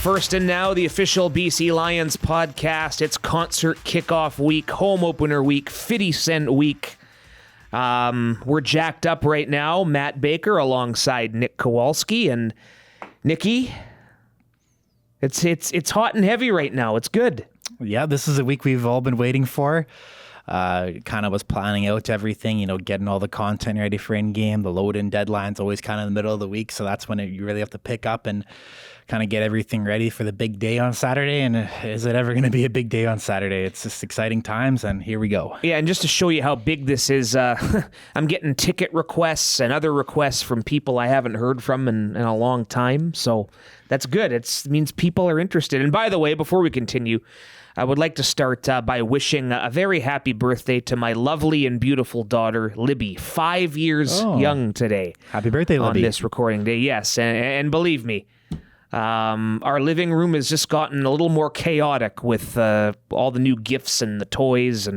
First and now, the official BC Lions podcast. It's Concert Kickoff week, home opener week, 50 Cent week. We're jacked up right now. Matt Baker alongside Nick Kowalski. And Nicky, it's hot and heavy right now. It's good. Yeah, this is a week we've all been waiting for. Kind of was planning out everything, getting all the content ready for in-game. The load-in deadline's always kind of in the middle of the week, so that's when you really have to pick up and kind of get everything ready for the big day on Saturday. And is it ever going to be a big day on Saturday? It's just exciting times, and here we go. Yeah, and just to show you how big this is, I'm getting ticket requests and other requests from people I haven't heard from in a long time, so that's good. It means people are interested. And by the way, before we continue, I would like to start by wishing a very happy birthday to my lovely and beautiful daughter, Libby, 5 years young today. Happy birthday, Libby. On this recording day, yes. And believe me, our living room has just gotten a little more chaotic with all the new gifts and the toys,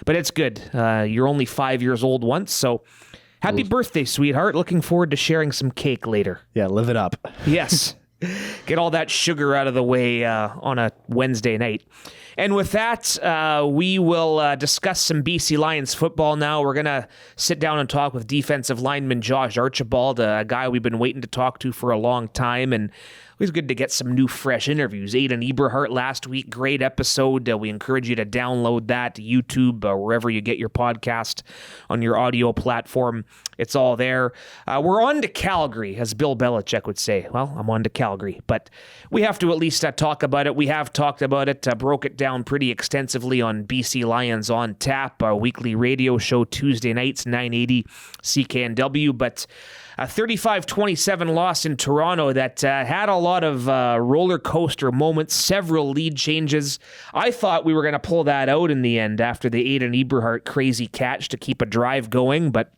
but it's good. You're only 5 years old once, so happy birthday, sweetheart. Looking forward to sharing some cake later. Yeah, live it up. Yes. Get all that sugar out of the way on a Wednesday night. And with that, we will discuss some BC Lions football now. We're going to sit down and talk with defensive lineman Josh Archibald, a guy we've been waiting to talk to for a long time. And it was good to get some new, fresh interviews. Aiden Eberhardt last week, great episode. We encourage you to download that to YouTube or wherever you get your podcast on your audio platform. It's all there. We're on to Calgary, as Bill Belichick would say. Well, I'm on to Calgary, but we have to at least talk about it. We have talked about it, broke it down pretty extensively on BC Lions on Tap, our weekly radio show Tuesday nights, 980 CKNW, but a 35-27 loss in Toronto that had a lot of roller coaster moments, several lead changes. I thought we were going to pull that out in the end after the Aiden Eberhardt crazy catch to keep a drive going, but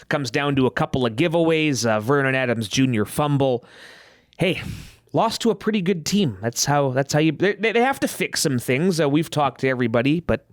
comes down to a couple of giveaways, Vernon Adams Jr. fumble. Hey, lost to a pretty good team. That's how you. They have to fix some things. We've talked to everybody, but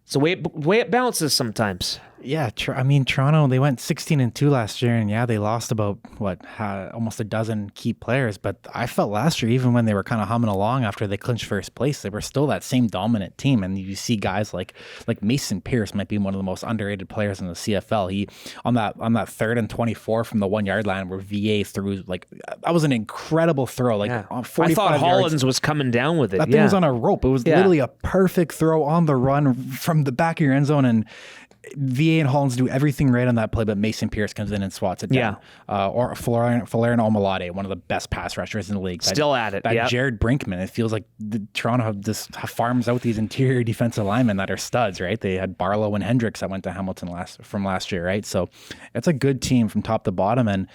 it's the way it bounces sometimes. Yeah, Toronto, they went 16-2 last year, and yeah, they lost about, almost a dozen key players, but I felt last year, even when they were kind of humming along after they clinched first place, they were still that same dominant team, and you see guys like Mason Pierce might be one of the most underrated players in the CFL. He, on that 3rd and 24 from the 1 yard line where VA threw, that was an incredible throw, on 45 I thought Hollins yards. Was coming down with it. That thing was on a rope. It was literally a perfect throw on the run from the back of your end zone, and VA and Hollins do everything right on that play, but Mason Pierce comes in and swats it down. Or Folarin Omalade, one of the best pass rushers in the league. Still at it. Jared Brinkman, it feels like Toronto just farms out these interior defensive linemen that are studs, right? They had Barlow and Hendricks that went to Hamilton last year, right? So it's a good team from top to bottom, and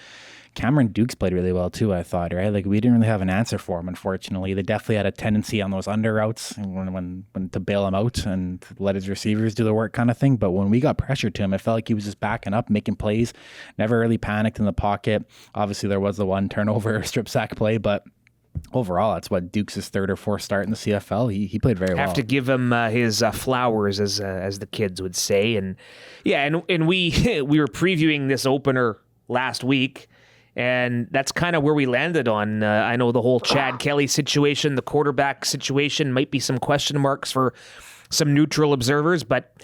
Cameron Dukes played really well too, I thought, right? We didn't really have an answer for him, unfortunately. They definitely had a tendency on those under routes when to bail him out and let his receivers do the work kind of thing. But when we got pressure to him, it felt like he was just backing up, making plays, never really panicked in the pocket. Obviously, there was the one turnover strip sack play, but overall, that's what Dukes' 3rd or 4th start in the CFL. He played very well. Have to give him his flowers, as the kids would say. And yeah, and we were previewing this opener last week, and that's kind of where we landed on. I know the whole Chad Kelly situation, the quarterback situation, might be some question marks for some neutral observers, but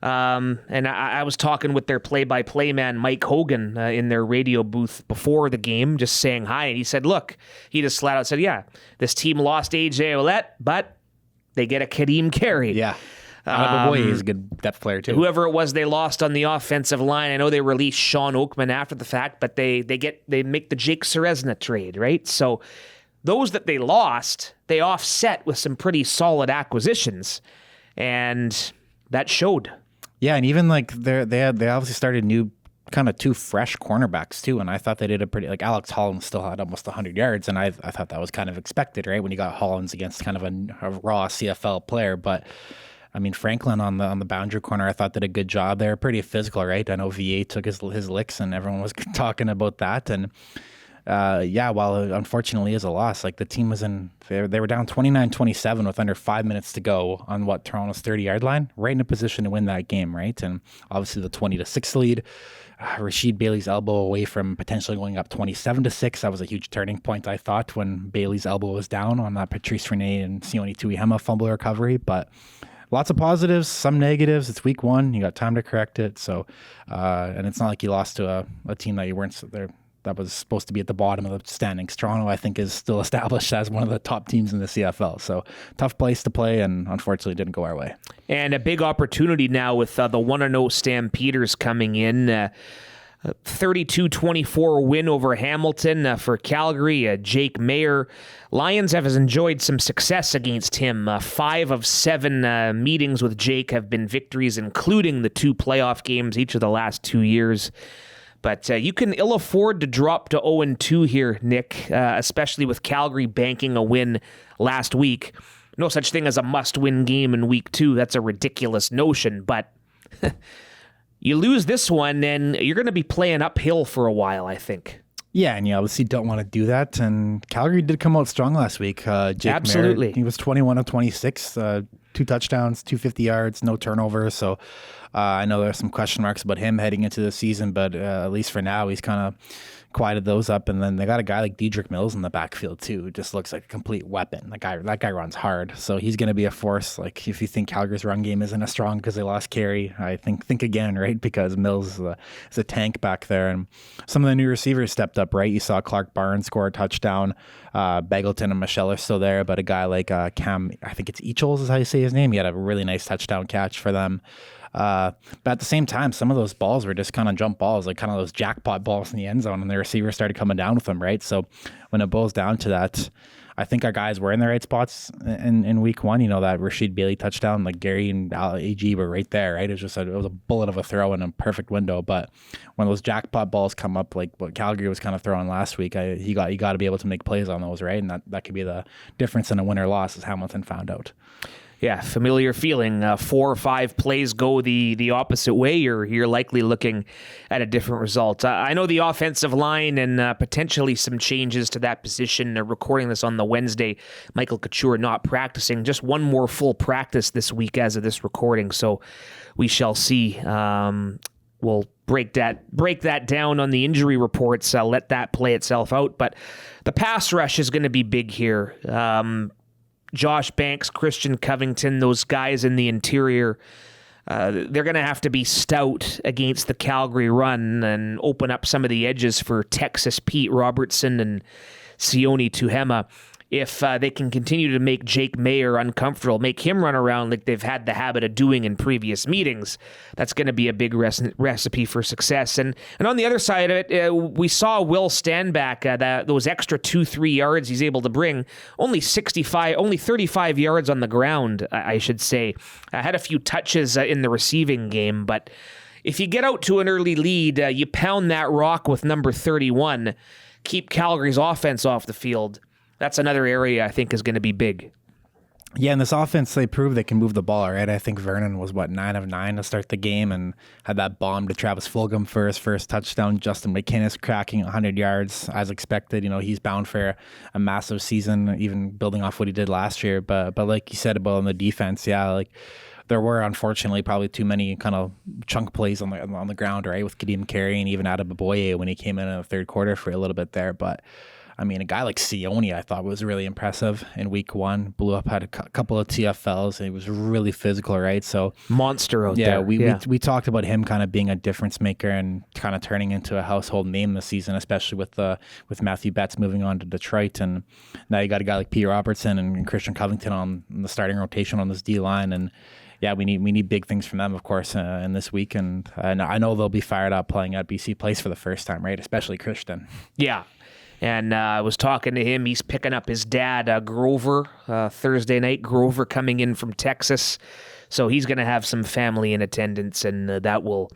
and I was talking with their play-by-play man, Mike Hogan, in their radio booth before the game, just saying hi, and he said, look, he just flat out said, yeah, this team lost A.J. Ouellette, but they get a Kadeem Carey. Yeah. Boy, he's a good depth player too. Whoever it was they lost on the offensive line, I know they released Sean Oakman after the fact, but they make the Jake Ceresna trade, right? So those that they lost, they offset with some pretty solid acquisitions, and that showed. Yeah, and even they obviously started new kind of 2 fresh cornerbacks too, and I thought they did a pretty, Alex Hollins still had almost 100 yards, and I thought that was kind of expected, right? When you got Hollins against kind of a raw CFL player, but Franklin on the boundary corner, I thought did a good job there. Pretty physical, right? I know VA took his licks, and everyone was talking about that. And while it unfortunately is a loss, like the team was they were down 29-27 with under 5 minutes to go on Toronto's 30-yard line, right in a position to win that game, right? And obviously the 20-6 lead, Rasheed Bailey's elbow away from potentially going up 27-6. That was a huge turning point, I thought, when Bailey's elbow was down on that Patrice Rene and Sione Tuihema fumble recovery. But lots of positives, some negatives. It's week 1. You got time to correct it. So, and it's not like you lost to a team that you weren't there that was supposed to be at the bottom of the standings. Toronto, I think, is still established as one of the top teams in the CFL. So tough place to play, and unfortunately didn't go our way. And a big opportunity now with the 1-0 Stampeders coming in. 32-24 win over Hamilton for Calgary. Jake Mayer. Lions have enjoyed some success against him. 5 of 7 meetings with Jake have been victories, including the 2 playoff games each of the last 2 years. But you can ill afford to drop to 0-2 here, Nick, especially with Calgary banking a win last week. No such thing as a must-win game in week 2. That's a ridiculous notion, but you lose this one, and you're going to be playing uphill for a while, I think. Yeah, and you obviously don't want to do that. And Calgary did come out strong last week. Jake Absolutely. Merritt, he was 21 of 26, 2 touchdowns, 250 yards, no turnovers. So I know there are some question marks about him heading into the season, but at least for now, he's kind of quieted those up. And then they got a guy like Dedrick Mills in the backfield too, who just looks like a complete weapon. That guy runs hard, so he's going to be a force. Like if you think Calgary's run game isn't as strong because they lost Carey, I think again, right? Because Mills is a tank back there, and some of the new receivers stepped up, right? You saw Clark Barnes score a touchdown. Beggleton and Michelle are still there, but a guy like Cam, I think it's Echols is how you say his name. He had a really nice touchdown catch for them. But at the same time, some of those balls were just kind of jump balls, like kind of those jackpot balls in the end zone, and the receivers started coming down with them, right? So when it boils down to that, I think our guys were in the right spots in week 1. You know, that Rasheed Bailey touchdown, like Gary and AG were right there, right? It was a bullet of a throw in a perfect window. But when those jackpot balls come up, like what Calgary was kind of throwing last week, you got to be able to make plays on those, right? And that could be the difference in a win or loss, as Hamilton found out. Yeah, familiar feeling. 4 or 5 plays go the opposite way, you're likely looking at a different result. I know the offensive line and potentially some changes to that position. Recording this on the Wednesday, Michael Couture not practicing. Just one more full practice this week as of this recording, so we shall see. We'll break that down on the injury reports, let that play itself out. But the pass rush is going to be big here. Josh Banks, Christian Covington, those guys in the interior, they're going to have to be stout against the Calgary run and open up some of the edges for Texas Pete Robertson and Sione Tuihema. If they can continue to make Jake Mayer uncomfortable, make him run around like they've had the habit of doing in previous meetings, that's going to be a big recipe for success. And on the other side of it, we saw Will Stanback, those extra 2-3 yards he's able to bring, only 35 yards on the ground, I should say. Had a few touches in the receiving game, but if you get out to an early lead, you pound that rock with number 31, keep Calgary's offense off the field. That's another area I think is going to be big. Yeah, in this offense, they proved they can move the ball, right? I think Vernon was, 9 of 9 to start the game and had that bomb to Travis Fulgham for his first touchdown. Justin McInnes cracking 100 yards as expected. You know, he's bound for a massive season, even building off what he did last year. But like you said about on the defense, yeah, like there were unfortunately probably too many kind of chunk plays on the ground, right? With Kadeem Carey and even Adeboboye when he came in the third quarter for a little bit there. But I mean, a guy like Sione, I thought was really impressive in week 1. Blew up, had a couple of TFLs, and he was really physical, right? So monster out there. We talked about him kind of being a difference maker and kind of turning into a household name this season, especially with Matthew Betts moving on to Detroit, and now you got a guy like P. Robertson and Christian Covington on the starting rotation on this D line, and yeah, we need big things from them, of course, in this week, and I know they'll be fired up playing at BC Place for the first time, right? Especially Christian. Yeah. And I was talking to him. He's picking up his dad, Grover, Thursday night. Grover coming in from Texas. So he's going to have some family in attendance, and that'll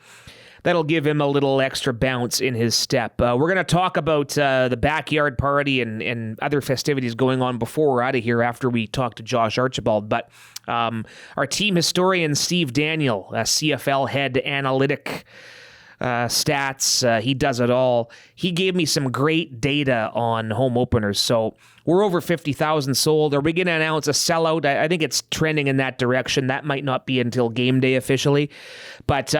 give him a little extra bounce in his step. We're going to talk about the backyard party and other festivities going on before we're out of here after we talk to Josh Archibald. But our team historian, Steve Daniel, CFL head analytic, stats. He does it all. He gave me some great data on home openers. So we're over 50,000 sold. Are we going to announce a sellout? I think it's trending in that direction. That might not be until game day officially. But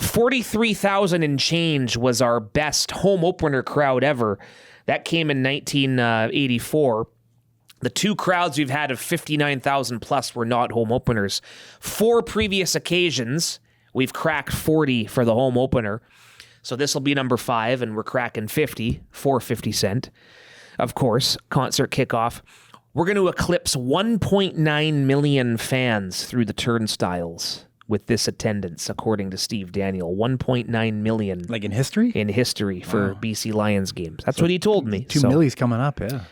43,000 and change was our best home opener crowd ever. That came in 1984. The two crowds we've had of 59,000 plus were not home openers. 4 previous occasions, we've cracked 40 for the home opener. So this will be number 5, and we're cracking 50 for 50 Cent. Of course, Concert Kickoff. We're going to eclipse 1.9 million fans through the turnstiles with this attendance, according to Steve Daniel. 1.9 million. Like in history? In history for BC Lions games. That's what he told me. 2 million's coming up, yeah.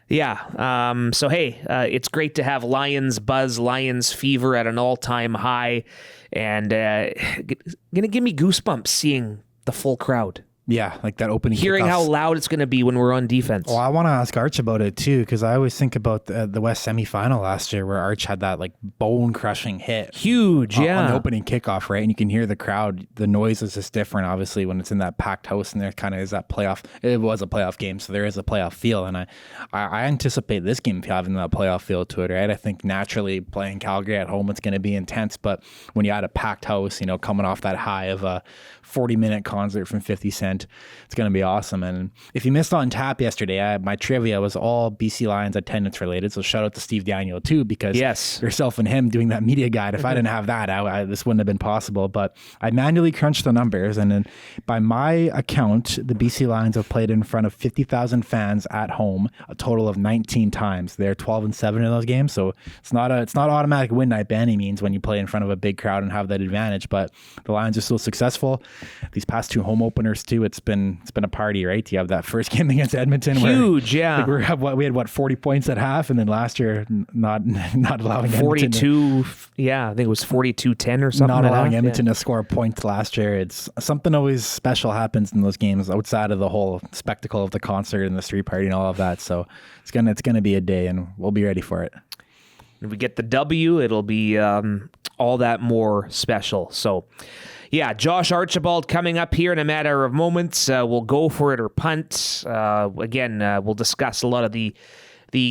Yeah. So, hey, it's great to have Lions buzz, Lions fever at an all-time high, and going to give me goosebumps seeing the full crowd. Yeah, like that opening Hearing kickoffs. how loud it's going to be when we're on defense. Well, I want to ask Arch about it too, because I always think about the West semifinal last year where Arch had that like bone-crushing hit. Huge, yeah. On the opening kickoff, right? And you can hear the crowd. The noise is just different, obviously, when it's in that packed house and there kind of is that playoff. It was a playoff game, so there is a playoff feel. And I anticipate this game having that playoff feel to it, right? I think naturally playing Calgary at home, it's going to be intense. But when you add a packed house, coming off that high of a 40-minute concert from 50 Cent, it's going to be awesome. And if you missed on tap yesterday, my trivia was all BC Lions attendance related. So shout out to Steve Daniel too, because yourself and him doing that media guide. If I didn't have that, this wouldn't have been possible. But I manually crunched the numbers, and then by my account, the BC Lions have played in front of 50,000 fans at home a total of 19 times. They're 12-7 in those games, so it's not automatic win night by any means when you play in front of a big crowd and have that advantage. But the Lions are still successful. These past 2 home openers too, it's been a party, right? You have that first game against Edmonton, huge, yeah. We had 40 points at half, and then last year not allowing 42, I think it was 42-10 or something. Not allowing Edmonton to score points last year. It's something always special happens in those games outside of the whole spectacle of the concert and the street party and all of that. So it's gonna be a day, and we'll be ready for it. If we get the W, it'll be all that more special. So, yeah, Josh Archibald coming up here in a matter of moments. We'll go for it or punt. Again, we'll discuss a lot of the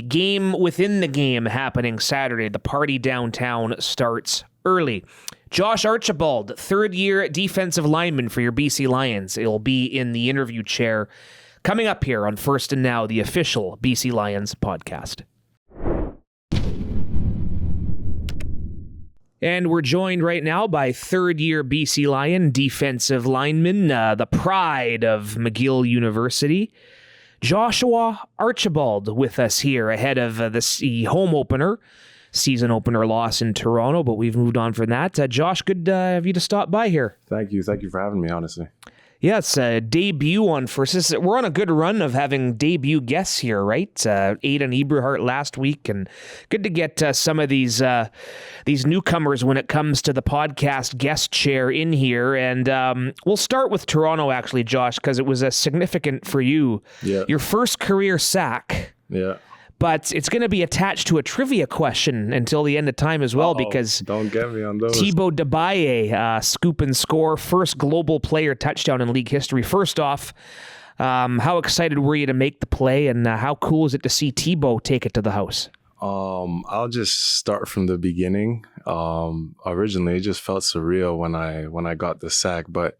game within the game happening Saturday. The party downtown starts early. Josh Archibald, 3rd-year defensive lineman for your BC Lions. It'll be in the interview chair coming up here on First and Now, the official BC Lions podcast. And we're joined right now by 3rd-year BC Lion defensive lineman, the pride of McGill University, Joshua Archibald, with us here ahead of the home opener, season opener loss in Toronto, but we've moved on from that. Josh, good of you to stop by here. Thank you for having me, honestly. Yeah, it's a debut on First. We're on a good run of having debut guests here, right? Aidan Eberhardt last week, and good to get some of these newcomers when it comes to the podcast guest chair in here. And we'll start with Toronto, actually, Josh, because it was significant for you. Yeah. Your first career sack. Yeah. But it's going to be attached to a trivia question until the end of time as well, because don't get me on those. Thibaut Debaye, scoop and score, first global player touchdown in league history. First off, how excited were you to make the play, and how cool is it to see Thibaut take it to the house? I'll just start from the beginning. Originally, it just felt surreal when I got the sack, but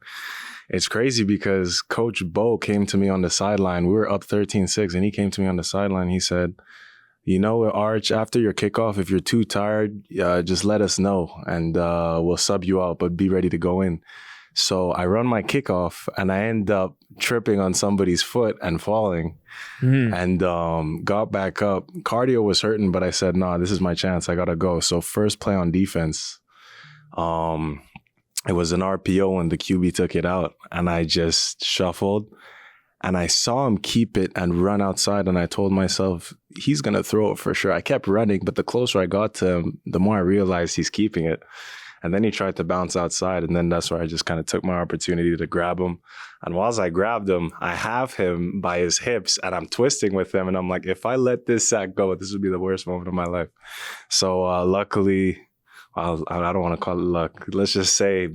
it's crazy because Coach Bo came to me on the sideline. We were up 13-6, and he came to me on the sideline. He said, Arch, after your kickoff, if you're too tired, just let us know, and we'll sub you out, but be ready to go in. So I run my kickoff, and I end up tripping on somebody's foot and falling, and got back up. Cardio was hurting, but I said, nah, this is my chance. I got to go. So first play on defense, it was an RPO and the QB took it out, and I just shuffled, and I saw him keep it and run outside, and I told myself, he's going to throw it for sure. I kept running, but the closer I got to him, the more I realized he's keeping it. And then he tried to bounce outside, and then that's where I just kind of took my opportunity to grab him. And whilst I grabbed him, I have him by his hips, and I'm twisting with him, and I'm like, if I let this sack go, this would be the worst moment of my life. So luckily, I don't want to call it luck. Let's just say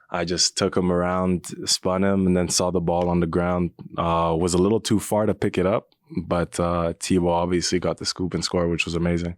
I just took him around, spun him, and then saw the ball on the ground. Was a little too far to pick it up, but Tebow obviously got the scoop and score, which was amazing.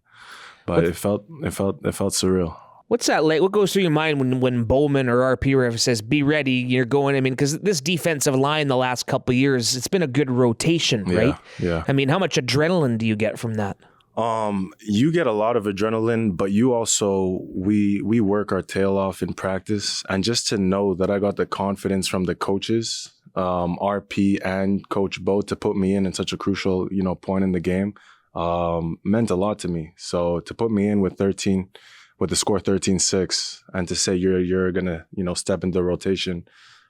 But it felt surreal. What's that like? What goes through your mind when Bowman or RP or whoever says, be ready, you're going? I mean, because this defensive line the last couple of years, it's been a good rotation, right? Yeah. I mean, how much adrenaline do you get from that? You get a lot of adrenaline, but you also, we work our tail off in practice. And just to know that I got the confidence from the coaches, RP and Coach Bo, to put me in such a crucial, point in the game, meant a lot to me. So to put me in with the score 13-6, and to say you're gonna step into rotation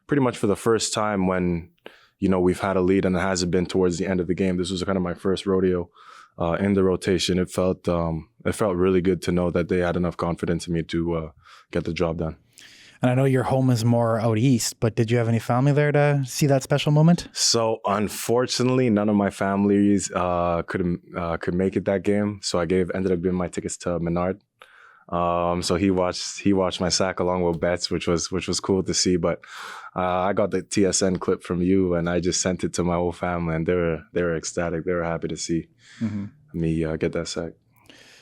pretty much for the first time when we've had a lead, and it hasn't been towards the end of the game. This was kind of my first rodeo in the rotation. It felt really good to know that they had enough confidence in me to get the job done. And I know your home is more out east, but did you have any family there to see that special moment? So unfortunately, none of my families could make it that game. So I ended up giving my tickets to Menard. So he watched my sack along with Betts, which was cool to see. But I got the TSN clip from you, and I just sent it to my whole family, and they were ecstatic. They were happy to see me get that sack.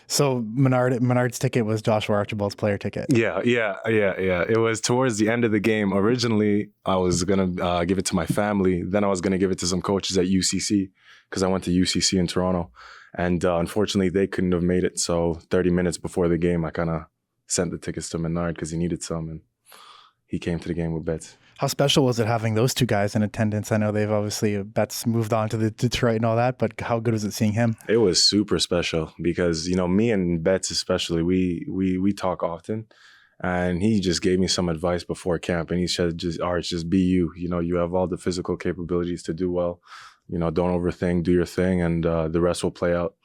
So Menard's ticket was Josh Archibald's player ticket. Yeah. It was towards the end of the game. Originally, I was gonna give it to my family. Then I was gonna give it to some coaches at UCC, because I went to UCC in Toronto. And unfortunately, they couldn't have made it. So 30 minutes before the game, I kind of sent the tickets to Menard because he needed some, and he came to the game with Betts. How special was it having those two guys in attendance? I know they've obviously, Betts moved on to the Detroit and all that, but how good was it seeing him? It was super special because, me and Betts especially, we talk often, and he just gave me some advice before camp, and he said, just be you. You have all the physical capabilities to do well. Don't overthink, do your thing, and the rest will play out.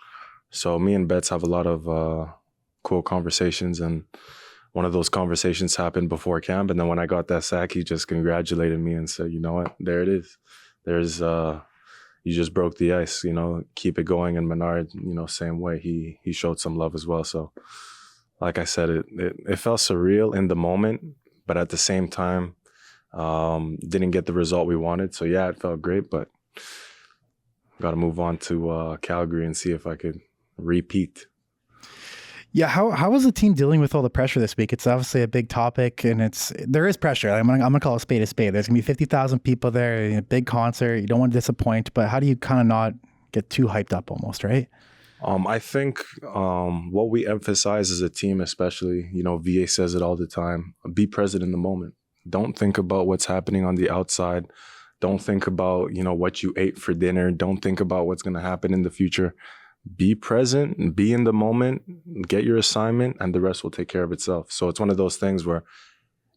So me and Betts have a lot of cool conversations, and one of those conversations happened before camp. And then when I got that sack, he just congratulated me and said, you know what, there it is. You just broke the ice, keep it going. And Menard, same way, he showed some love as well. So like I said, it felt surreal in the moment, but at the same time, didn't get the result we wanted. So yeah, it felt great, but got to move on to Calgary and see if I could repeat. Yeah, how was the team dealing with all the pressure this week? It's obviously a big topic, and there is pressure. I'm gonna call a spade a spade. There's gonna be 50,000 people there, a big concert. You don't want to disappoint, but how do you kind of not get too hyped up almost, right? I think what we emphasize as a team, especially, VA says it all the time: be present in the moment. Don't think about what's happening on the outside. Don't think about what you ate for dinner. Don't think about what's gonna happen in the future. Be present, be in the moment, get your assignment, and the rest will take care of itself. So it's one of those things where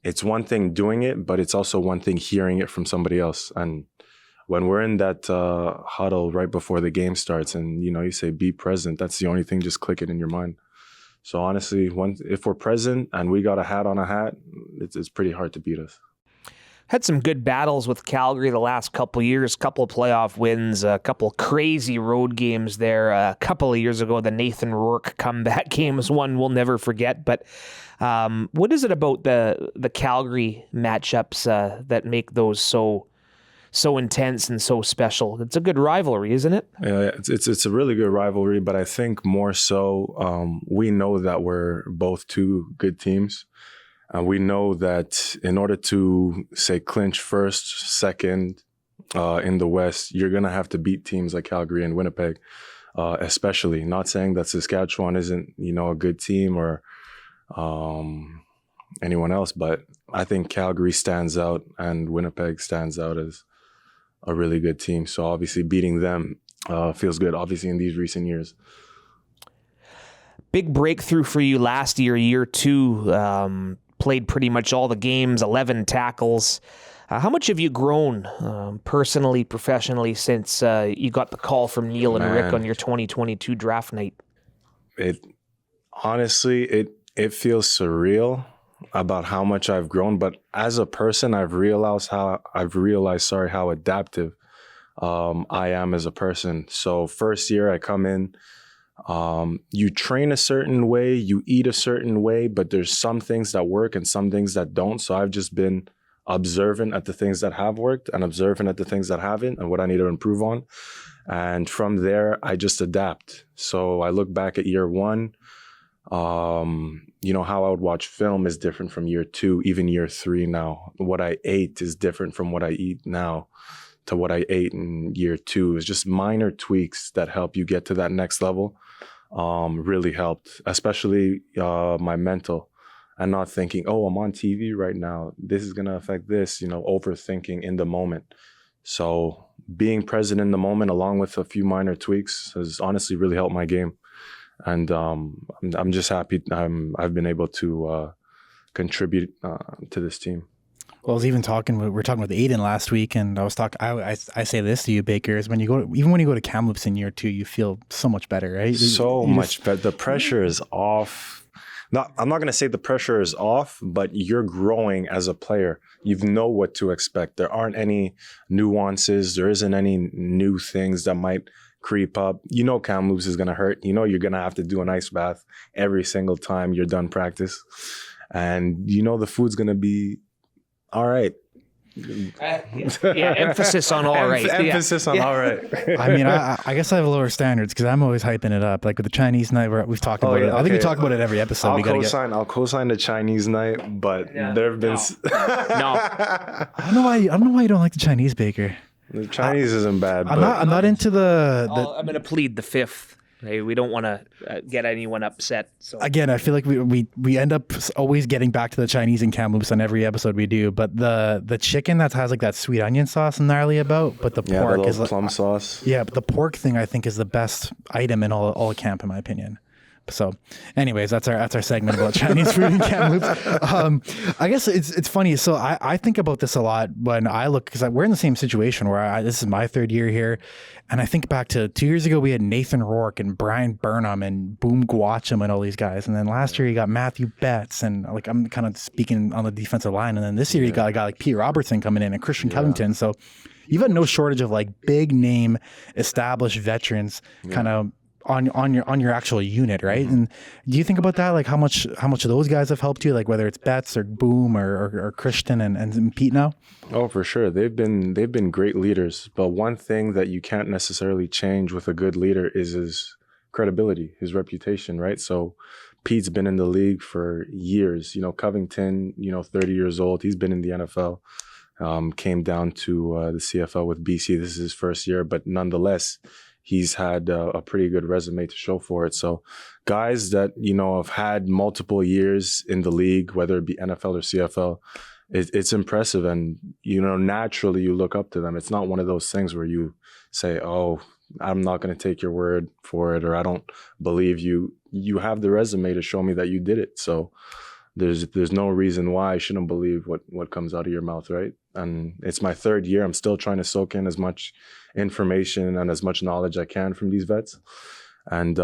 it's one thing doing it, but it's also one thing hearing it from somebody else. And when we're in that huddle right before the game starts, and you say be present, that's the only thing, just click it in your mind. So honestly, if we're present and we got a hat on a hat, it's pretty hard to beat us. Had some good battles with Calgary the last couple of years, couple of playoff wins, a couple of crazy road games there. A couple of years ago, the Nathan Rourke comeback game is one we'll never forget. But what is it about the Calgary matchups that make those so intense and so special? It's a good rivalry, isn't it? Yeah, it's a really good rivalry, but I think more so we know that we're both two good teams. We know that in order to, say, clinch first, second in the West, you're going to have to beat teams like Calgary and Winnipeg, especially. Not saying that Saskatchewan isn't, a good team or anyone else, but I think Calgary stands out and Winnipeg stands out as a really good team. So obviously beating them feels good, obviously, in these recent years. Big breakthrough for you last year two. Played pretty much all the games, 11 tackles. How much have you grown personally, professionally, since you got the call from Neil and Rick on your 2022 draft night? Honestly, it feels surreal about how much I've grown. But as a person, I've realized how adaptive I am as a person. So first year I come in, You train a certain way, you eat a certain way, but there's some things that work and some things that don't. So I've just been observant at the things that have worked and observant at the things that haven't and what I need to improve on. And from there, I just adapt. So I look back at year one. How I would watch film is different from year two, even year three now. What I ate is different from what I eat now to what I ate in year two. It's just minor tweaks that help you get to that next level. Really helped, especially my mental and not thinking, oh, I'm on TV right now. This is going to affect this, overthinking in the moment. So being present in the moment along with a few minor tweaks has honestly really helped my game. And I'm just happy I've been able to contribute to this team. Well, I was even we were talking with Aiden last week, and I say this to you, Baker, is when you go to Kamloops in year two, you feel so much better, right? Much better. The pressure is off. I'm not going to say the pressure is off, but you're growing as a player. You know what to expect. There aren't any nuances. There isn't any new things that might creep up. Kamloops is going to hurt. You're going to have to do an ice bath every single time you're done practice. And the food's going to be all right. Emphasis on all right. Emphasis on all right. I mean, I guess I have lower standards because I'm always hyping it up. Like with the Chinese night, we've talked about it. I think we talk about it every episode. I'll co-sign the Chinese night, but there have been no. I don't know why you don't like the Chinese, Baker. The Chinese isn't bad. I'm not into the I'm going to plead the fifth. Hey, we don't want to get anyone upset. So again, I feel like we end up always getting back to the Chinese in Kamloops on every episode we do. But the chicken that has like that sweet onion sauce, I'm gnarly about. But the pork the is plum sauce. Yeah, but the pork thing I think is the best item in all of camp, in my opinion. So, anyways, that's our segment about Chinese food in Kamloops. I guess it's funny. So I think about this a lot when I look, because we're in the same situation where this is my third year here, and I think back to 2 years ago we had Nathan Rourke and Brian Burnham and Boom Gwacham and all these guys, and then last year you got Matthew Betts and like I'm kind of speaking on the defensive line, and then this year you got a guy like Pete Robertson coming in and Christian Covington. So you've had no shortage of like big name established veterans kind of on your actual unit, right? And do you think about that, like how much of those guys have helped you, like whether it's Betts or Boom or Christian and Pete now? Oh, for sure. They've been great leaders. But one thing that you can't necessarily change with a good leader is his credibility, his reputation, right? So Pete's been in the league for years. Covington, 30 years old. He's been in the NFL. Came down to the CFL with BC. This is his first year, but nonetheless, he's had a pretty good resume to show for it. So guys that, have had multiple years in the league, whether it be NFL or CFL, it's impressive. And, naturally you look up to them. It's not one of those things where you say, oh, I'm not going to take your word for it, or I don't believe you. You have the resume to show me that you did it. So there's no reason why I shouldn't believe what comes out of your mouth, right? And it's my third year. I'm still trying to soak in as much information and as much knowledge I can from these vets, and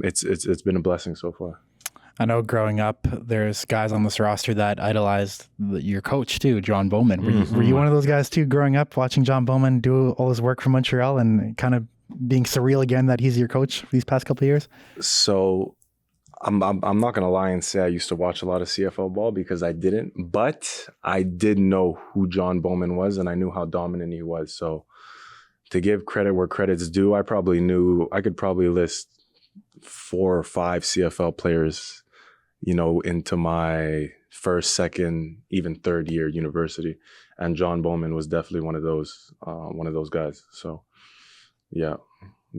it's been a blessing so far. I know growing up, there's guys on this roster that idolized your coach too, John Bowman. Were you one of those guys too, growing up, watching John Bowman do all his work for Montreal and kind of being surreal again that he's your coach these past couple of years? So I'm not going to lie and say I used to watch a lot of CFL ball because I didn't, but I did know who John Bowman was and I knew how dominant he was. So to give credit where credit's due, I could probably list 4 or 5 CFL players, into my first, second, even third year university. And John Bowman was definitely one of those guys. So yeah,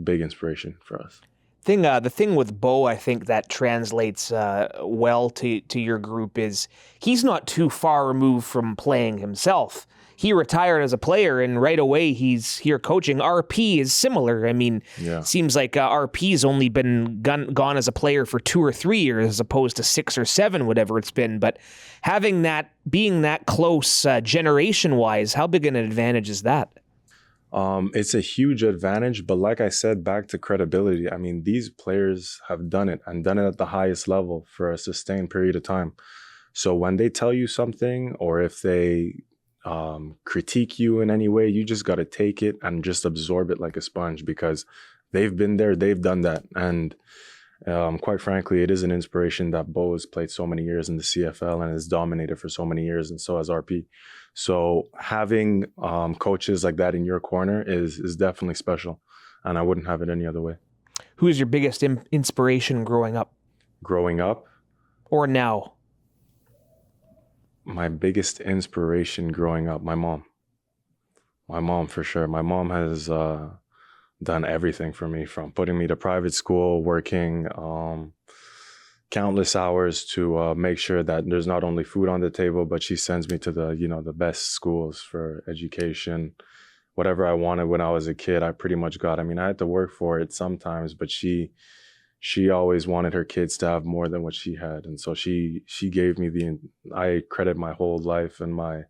big inspiration for us. The thing with Bo, I think that translates well to your group is he's not too far removed from playing himself. He retired as a player, and right away he's here coaching. RP is similar. I mean, Seems like RP's only been gone as a player for 2 or 3 years as opposed to 6 or 7, whatever it's been. But being that close generation-wise, how big an advantage is that? It's a huge advantage, but like I said, back to credibility. I mean, these players have done it and done it at the highest level for a sustained period of time. So when they tell you something, or if they critique you in any way, you just got to take it and just absorb it like a sponge, because they've been there, they've done that. And quite frankly, it is an inspiration that Bo has played so many years in the CFL and has dominated for so many years, and so has RP. So having coaches like that in your corner is definitely special, and I wouldn't have it any other way. Who is your biggest inspiration growing up? Growing up? Or now? My biggest inspiration growing up, my mom. My mom, for sure. My mom has done everything for me, from putting me to private school, working countless hours to make sure that there's not only food on the table, but she sends me to the best schools for education. Whatever I wanted when I was a kid, I pretty much got. I mean, I had to work for it sometimes, but she always wanted her kids to have more than what she had. And so she gave me I credit my whole life and my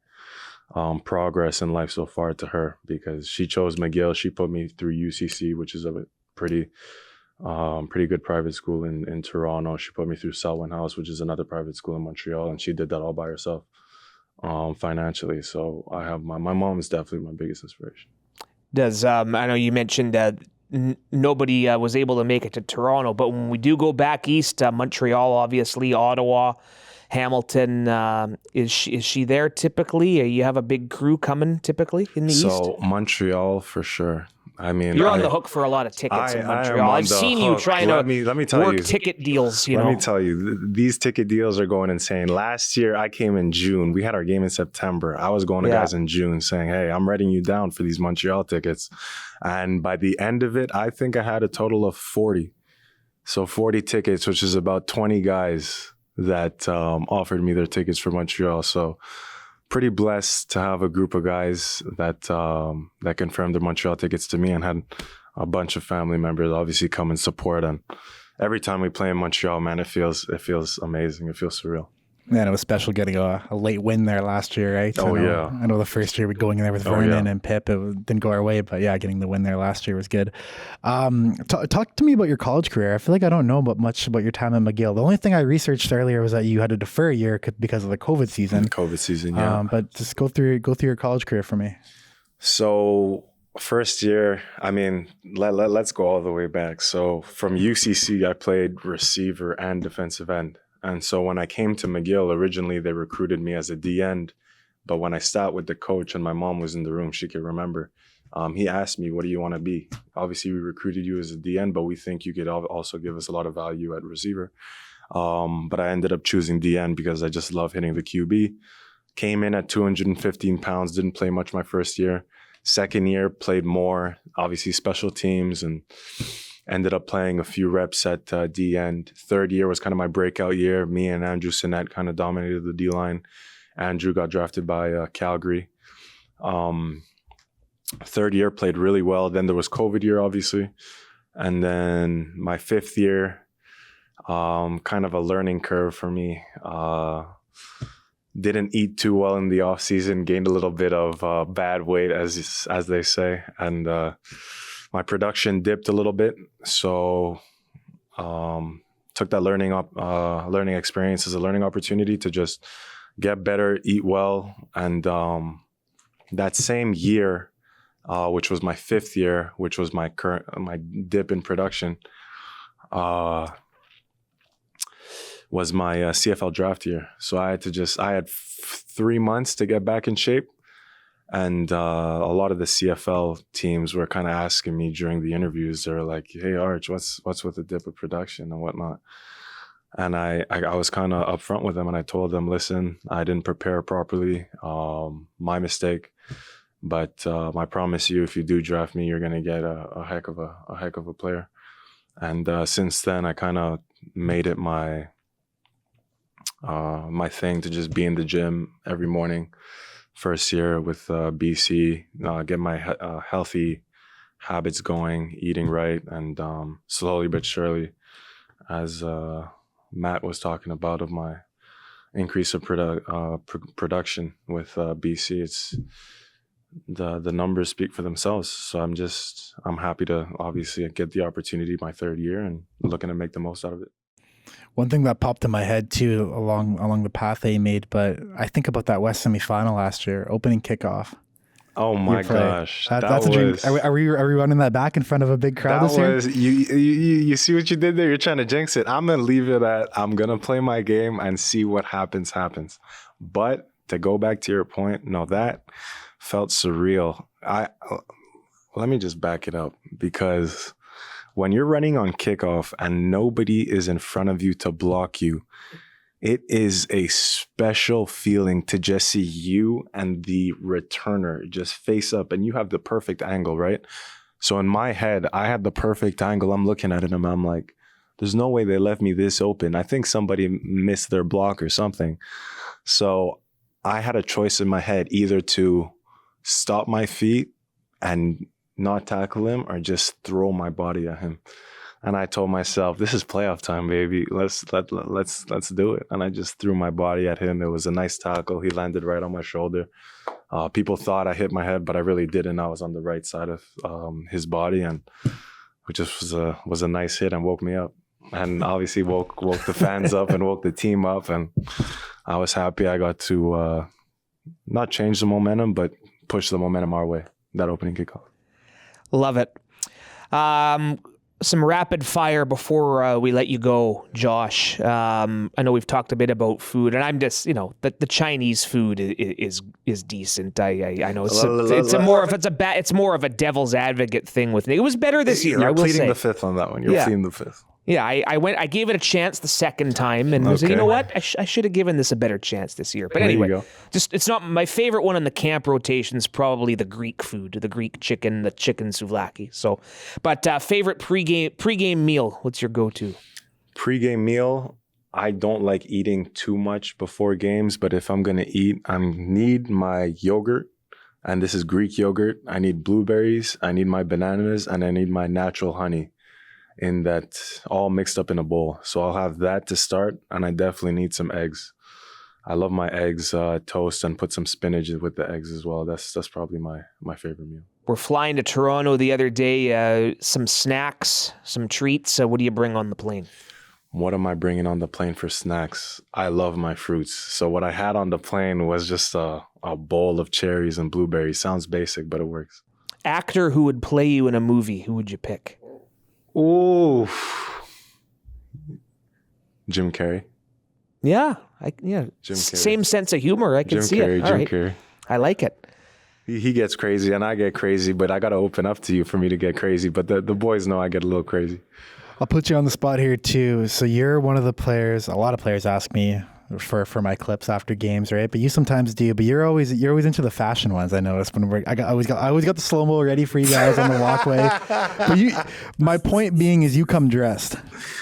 progress in life so far to her, because she chose McGill. She put me through UCC, which is a pretty good private school in Toronto. She put me through Selwyn House, which is another private school in Montreal, and she did that all by herself financially. So I have my mom is definitely my biggest inspiration. Does I know you mentioned that nobody was able to make it to Toronto, but when we do go back east, Montreal, obviously, Ottawa, Hamilton, is she there typically? You have a big crew coming typically in the east? So Montreal for sure. I mean, you're on the hook for a lot of tickets in Montreal. I've seen you trying to work ticket deals. Let me tell you, these ticket deals are going insane. Last year, I came in June. We had our game in September. I was going to guys in June saying, hey, I'm writing you down for these Montreal tickets. And by the end of it, I think I had a total of 40. So 40 tickets, which is about 20 guys that offered me their tickets for Montreal. So pretty blessed to have a group of guys that confirmed their Montreal tickets to me, and had a bunch of family members obviously come and support. And every time we play in Montreal, man, it feels amazing. It feels surreal. Yeah, it was special getting a late win there last year, right? I know the first year we going in there with Vernon and Pip, it didn't go our way, but yeah, getting the win there last year was good. Talk to me about your college career. I feel like I don't know much about your time at McGill. The only thing I researched earlier was that you had to defer a year because of the COVID season. Yeah. But just go through your college career for me. So first year, I mean, let's go all the way back. So from UCC, I played receiver and defensive end. And so when I came to McGill, originally they recruited me as a D-end. But when I sat with the coach and my mom was in the room, she could remember, he asked me, what do you want to be? Obviously, we recruited you as a D-end, but we think you could also give us a lot of value at receiver. But I ended up choosing D-end because I just love hitting the QB. Came in at 215 pounds, didn't play much my first year. Second year, played more, obviously special teams, and ended up playing a few reps at D-end. Third year was kind of my breakout year. Me and Andrew Sinnett kind of dominated the D-line. Andrew got drafted by Calgary. Third year, played really well. Then there was COVID year, obviously. And then my fifth year, kind of a learning curve for me. Didn't eat too well in the off season, gained a little bit of bad weight, as they say. And my production dipped a little bit, so took that learning experience as a learning opportunity to just get better, eat well. And that same year, which was my fifth year, which was my dip in production, was my CFL draft year. So I had 3 months to get back in shape. And a lot of the CFL teams were kind of asking me during the interviews. They were like, "Hey, Arch, what's with the dip of production and whatnot?" And I was kind of upfront with them, and I told them, "Listen, I didn't prepare properly. My mistake. But I promise you, if you do draft me, you're gonna get a heck of a player." And since then, I kind of made it my thing to just be in the gym every morning. First year with BC, get my healthy habits going, eating right, and slowly but surely, as Matt was talking about, of my increase of production with BC, it's the numbers speak for themselves. So I'm happy to obviously get the opportunity my third year and looking to make the most out of it. One thing that popped in my head too, along the path they made, but I think about that West semifinal last year, opening kickoff. Oh my your play. gosh, That's a dream. Are we running that back in front of a big crowd this year? You see what you did there? You're trying to jinx it. I'm gonna leave it at I'm gonna play my game and see what happens. But to go back to your point, no, that felt surreal. Let me just back it up, because when you're running on kickoff and nobody is in front of you to block you, it is a special feeling to just see you and the returner just face up, and you have the perfect angle, right? So in my head, I had the perfect angle. I'm looking at it and I'm like, there's no way they left me this open. I think somebody missed their block or something. So I had a choice in my head, either to stop my feet and not tackle him or just throw my body at him. And I told myself, this is playoff time, baby. Let's do it. And I just threw my body at him. It was a nice tackle. He landed right on my shoulder. People thought I hit my head, but I really didn't. I was on the right side of his body, and it just was a nice hit and woke me up. And obviously woke the fans up and woke the team up. And I was happy I got to not change the momentum, but push the momentum our way, that opening kickoff. Love it. Some rapid fire before we let you go, Josh. I know we've talked a bit about food, and I'm just, the Chinese food is decent. I know it's more of a devil's advocate thing with me. It was better this year. I will say. You're pleading the fifth on that one. You're pleading the fifth. Yeah, I gave it a chance the second time, and I said, you know what? I should have given this a better chance this year. But anyway, it's not my favorite one in the camp rotation is probably the Greek food, the Greek chicken, the chicken souvlaki. So, but favorite pregame meal? What's your go-to? Pregame meal, I don't like eating too much before games, but if I'm gonna eat, I need my yogurt, and this is Greek yogurt. I need blueberries, I need my bananas, and I need my natural honey. In that, all mixed up in a bowl. So I'll have that to start, and I definitely need some eggs. I love my eggs toast, and put some spinach with the eggs as well. That's probably my favorite meal. We're flying to Toronto the other day. Some snacks, some treats. What do you bring on the plane? What am I bringing on the plane for snacks? I love my fruits. So what I had on the plane was just a bowl of cherries and blueberries. Sounds basic, but it works. Actor who would play you in a movie, who would you pick? Ooh, Jim Carrey. Yeah, Jim Carrey. Same sense of humor. I can see it. Jim Carrey. I like it. He gets crazy and I get crazy, but I got to open up to you for me to get crazy. But the boys know I get a little crazy. I'll put you on the spot here too. So you're one of the players. A lot of players ask me for my clips after games, right? But you sometimes do. But you're always into the fashion ones. I noticed when I always got the slow mo ready for you guys on the walkway. But my point being is you come dressed.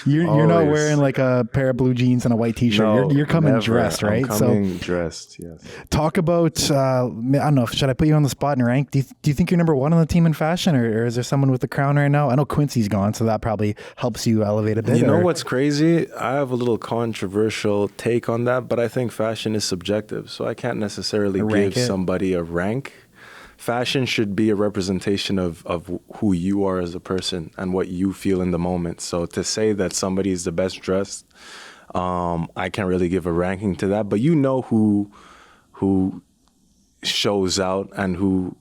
You're not wearing like a pair of blue jeans and a white t-shirt. No, you're coming never. dressed, right? I'm coming dressed. Yes. Talk about. I don't know. Should I put you on the spot and rank? Do you think you're number one on the team in fashion, or is there someone with the crown right now? I know Quincy's gone, so that probably helps you elevate a bit. You know what's crazy? I have a little controversial take on that, but I think fashion is subjective, so I can't necessarily give somebody a rank. Fashion should be a representation of who you are as a person and what you feel in the moment. So to say that somebody is the best dressed, I can't really give a ranking to that. But you know who shows out and who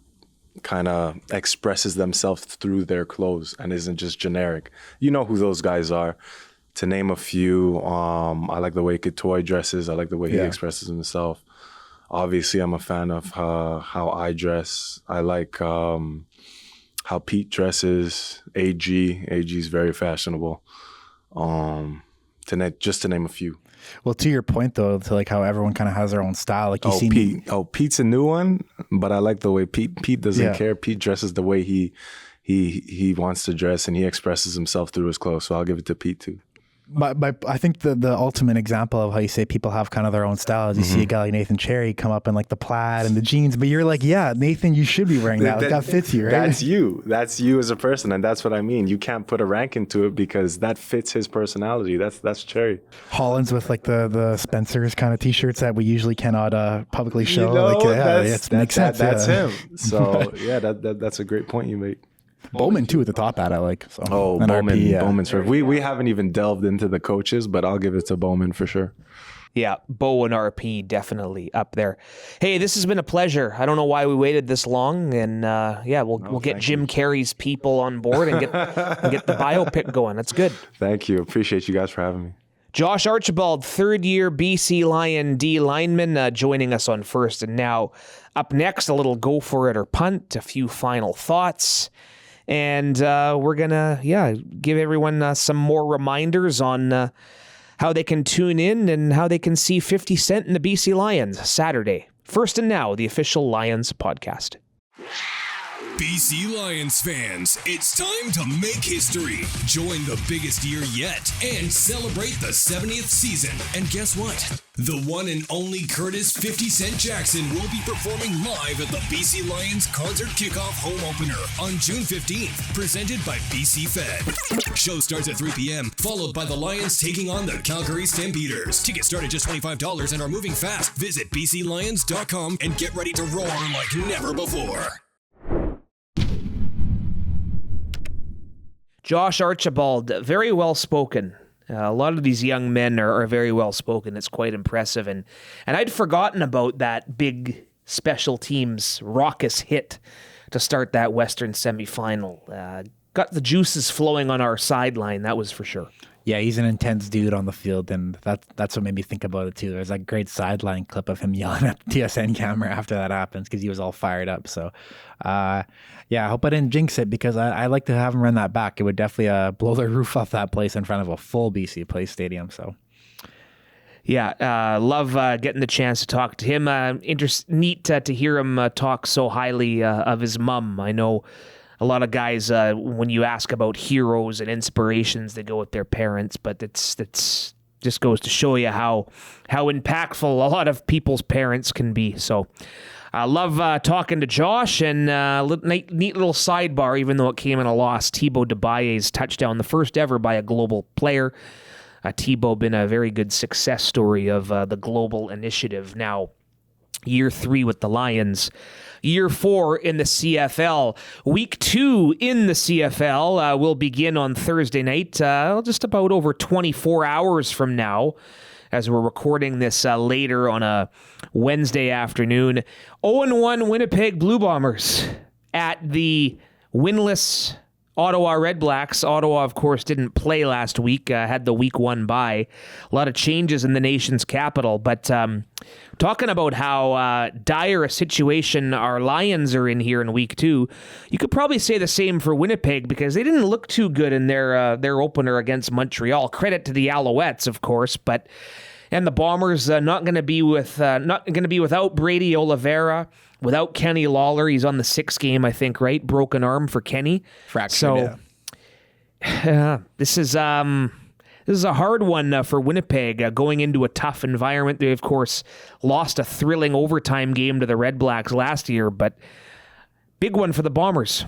kind of expresses themselves through their clothes and isn't just generic. You know who those guys are. To name a few, I like the way Couture dresses. I like the way he expresses himself. Obviously, I'm a fan of how I dress. I like how Pete dresses. AG is very fashionable. Just to name a few. Well, to your point though, to like how everyone kind of has their own style. Like you see Pete. Pete's a new one, but I like the way Pete doesn't care. Pete dresses the way he wants to dress, and he expresses himself through his clothes. So I'll give it to Pete too. I think the ultimate example of how you say people have kind of their own style is you see a guy like Nathan Cherry come up in like the plaid and the jeans, but you're like, yeah, Nathan, you should be wearing that. Like, that fits you, right? That's you as a person, and that's what I mean. You can't put a rank into it because that fits his personality. That's Cherry. Holland's with like the Spencer's kind of t-shirts that we usually cannot publicly show. Makes sense. That's him. So that's a great point you make. Bowman too at the top hat I like. So. Bowman's we haven't even delved into the coaches, but I'll give it to Bowman for sure. Yeah, Bo and RP definitely up there. Hey, this has been a pleasure. I don't know why we waited this long, and we'll get Jim Carrey's people on board and get the biopic going. That's good. Thank you. Appreciate you guys for having me. Josh Archibald, third-year BC Lion D lineman, joining us on First and Now. Up next, a little go for it or punt, a few final thoughts, and we're gonna give everyone some more reminders on how they can tune in and how they can see 50 Cent and the BC Lions Saturday. First and Now, the official Lions podcast. BC Lions fans, it's time to make history. Join the biggest year yet and celebrate the 70th season. And guess what? The one and only Curtis 50 Cent Jackson will be performing live at the BC Lions Concert Kickoff home opener on June 15th, presented by BC Fed. Show starts at 3 p.m., followed by the Lions taking on the Calgary Stampeders. Tickets start at just $25 and are moving fast. Visit bclions.com and get ready to roar like never before. Josh Archibald, very well spoken. A lot of these young men are very well spoken. It's quite impressive. And I'd forgotten about that big special teams raucous hit to start that Western semifinal. Got the juices flowing on our sideline, that was for sure. Yeah, he's an intense dude on the field, and that's what made me think about it too. There's that great sideline clip of him yelling at the TSN camera after that happens because he was all fired up. So, I hope I didn't jinx it because I like to have him run that back. It would definitely blow the roof off that place in front of a full BC Place stadium. So, love getting the chance to talk to him. Neat to hear him talk so highly of his mom. I know a lot of guys, when you ask about heroes and inspirations, they go with their parents, but it's just goes to show you how impactful a lot of people's parents can be. So I love talking to Josh, and neat little sidebar, even though it came in a loss, Thibaut Debaye's touchdown, the first ever by a global player. Thibaut been a very good success story of the global initiative. Now, year 3 with the Lions. Year 4 in the CFL. Week 2 in the CFL will begin on Thursday night, just about over 24 hours from now, as we're recording this later on a Wednesday afternoon. 0-1 Winnipeg Blue Bombers at the winless Ottawa Red Blacks. Ottawa, of course, didn't play last week, had the week 1 bye. A lot of changes in the nation's capital, but talking about how dire a situation our Lions are in here in week 2, you could probably say the same for Winnipeg because they didn't look too good in their opener against Montreal. Credit to the Alouettes, of course, and the Bombers not going to be without Brady Oliveira, without Kenny Lawler. He's on the 6th game, I think, right? Broken arm for Kenny. Fractured. So this is a hard one for Winnipeg, going into a tough environment. They, of course, lost a thrilling overtime game to the Red Blacks last year, but big one for the Bombers.